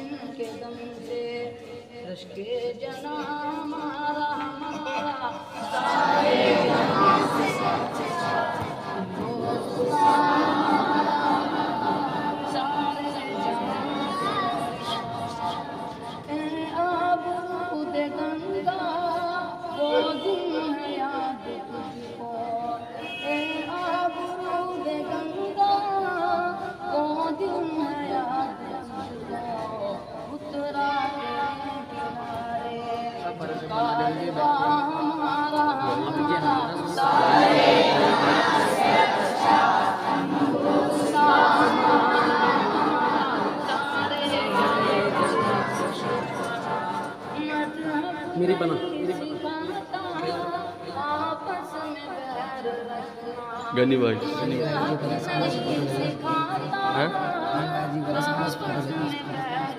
जिनके दम से रश के जना हमारा हमारा सारे जहां से गंगा वो दिन है याद तुझको, आबरूद गंगा वो दिन है याद तुझको, उतरा तेरे किनारे कारवां हमारा हमारा सारे जहां से अच्छा हिंदुस्तान मेरी बना गनी भाई सिखाता